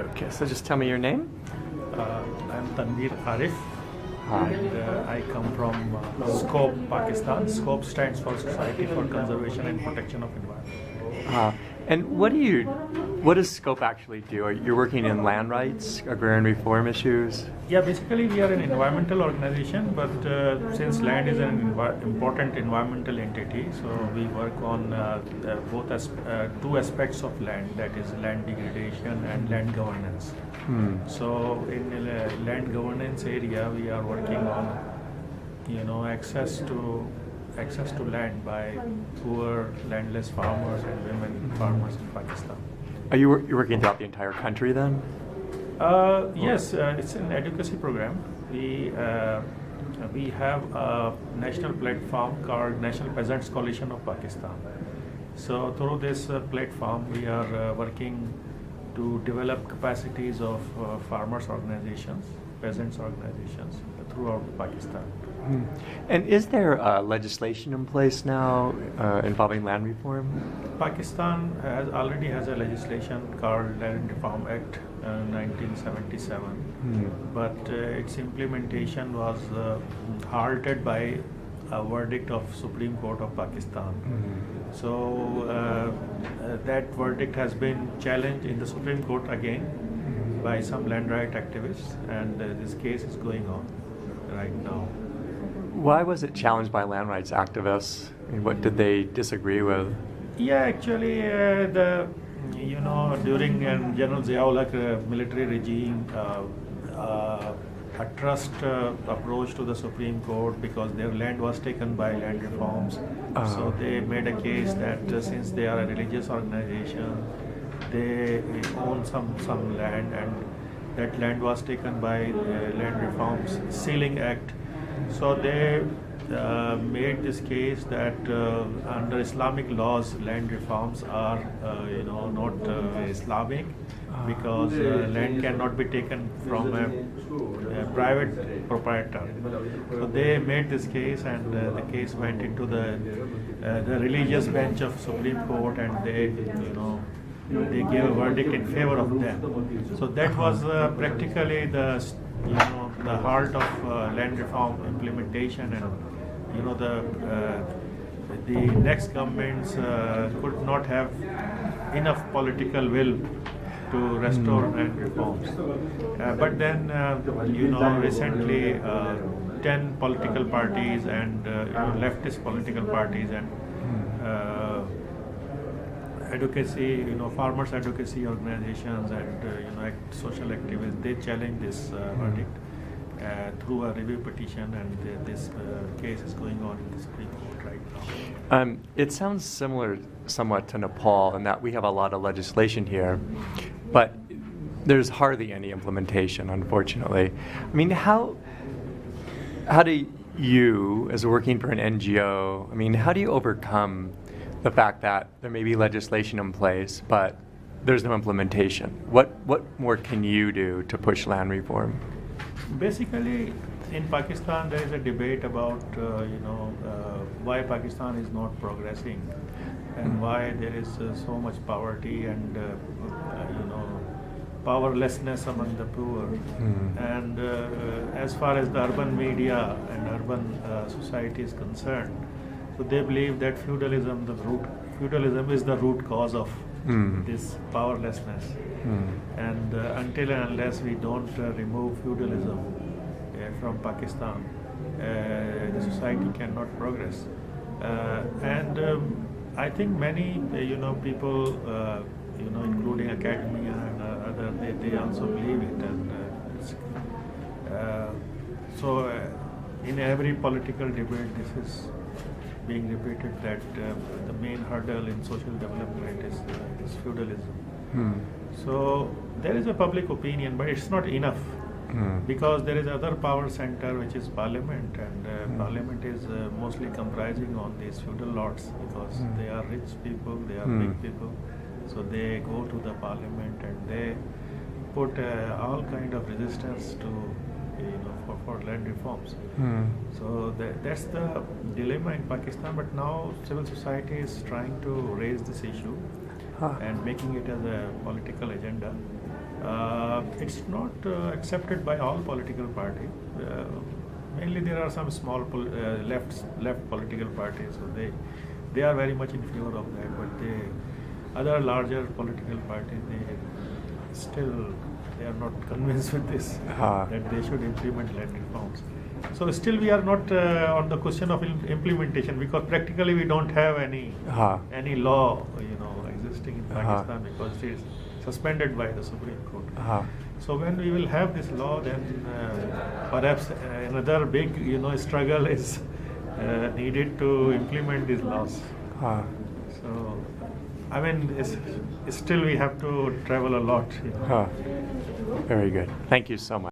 Okay, so just tell me your name. I'm Tanveer Arif, Hi. and I come from SCOPE, Pakistan. SCOPE stands for Society for Conservation and Protection of Environment. And what does SCOPE actually do? You're working in land rights, agrarian reform issues? Yeah, basically we are an environmental organization, but since land is an important environmental entity, so we work on two aspects of land, that is land degradation and land governance. So in the land governance area, we are working on, access to land by poor landless farmers and women farmers in Pakistan. You're working throughout the entire country then? Yes, it's an advocacy program. We have a national platform called National Peasants Coalition of Pakistan. So through this platform, we are working to develop capacities of farmers organizations, peasants organizations throughout Pakistan. And is there legislation in place now involving land reform? Pakistan already has a legislation called Land Reform Act 1977, but its implementation was halted by a verdict of Supreme Court of Pakistan. So that verdict has been challenged in the Supreme Court again by some land right activists, and this case is going on right now. Why was it challenged by land rights activists? I mean, what did they disagree with? Yeah, actually, during General Ziaul military regime, a trust approach to the Supreme Court because their land was taken by land reforms. So they made a case that since they are a religious organization, they own some land, and that land was taken by land reforms Sealing Act. So they made this case that under Islamic laws, land reforms are, not Islamic, because land cannot be taken from a private proprietor. So they made this case, and the case went into the religious bench of Supreme Court, and they gave a verdict in favor of them. So that was practically the heart of land reform implementation, and the next governments could not have enough political will to restore land reforms. But then, recently 10 political parties and leftist political parties and advocacy, farmers advocacy organizations and social activists, they challenge this verdict through a review petition, and this case is going on in the Supreme Court right now. It sounds similar somewhat to Nepal in that we have a lot of legislation here, but there's hardly any implementation, unfortunately. I mean, how do you, as working for an NGO, how do you overcome the fact that there may be legislation in place, but there's no implementation? What more can you do to push land reform? Basically, in Pakistan, there is a debate about why Pakistan is not progressing, and why there is so much poverty and powerlessness among the poor. And as far as the urban media and urban society is concerned, so they believe that feudalism is the root cause of this powerlessness. And until and unless we don't remove feudalism from Pakistan, the society cannot progress. And I think many people, including academia and other, they also believe it. And so in every political debate, this is being repeated, that the main hurdle in social development is feudalism. So there is a public opinion, but it's not enough, because there is other power center, which is Parliament, and Parliament is mostly comprising on these feudal lords, because they are rich people, they are big people, so they go to the Parliament and they put all kind of resistance to for land reforms. So that's the dilemma in Pakistan. But now civil society is trying to raise this issue and making it as a political agenda. It's not accepted by all political parties. Mainly, there are some small left political parties, so they are very much in favor of that. But other larger political parties, they are not convinced with this that they should implement land reforms. So still we are not on the question of implementation, because practically we don't have any law existing in Pakistan, because it is suspended by the Supreme Court. So when we will have this law, then perhaps another big struggle is needed to implement these laws. So I mean, still we have to travel a lot. Very good. Thank you so much.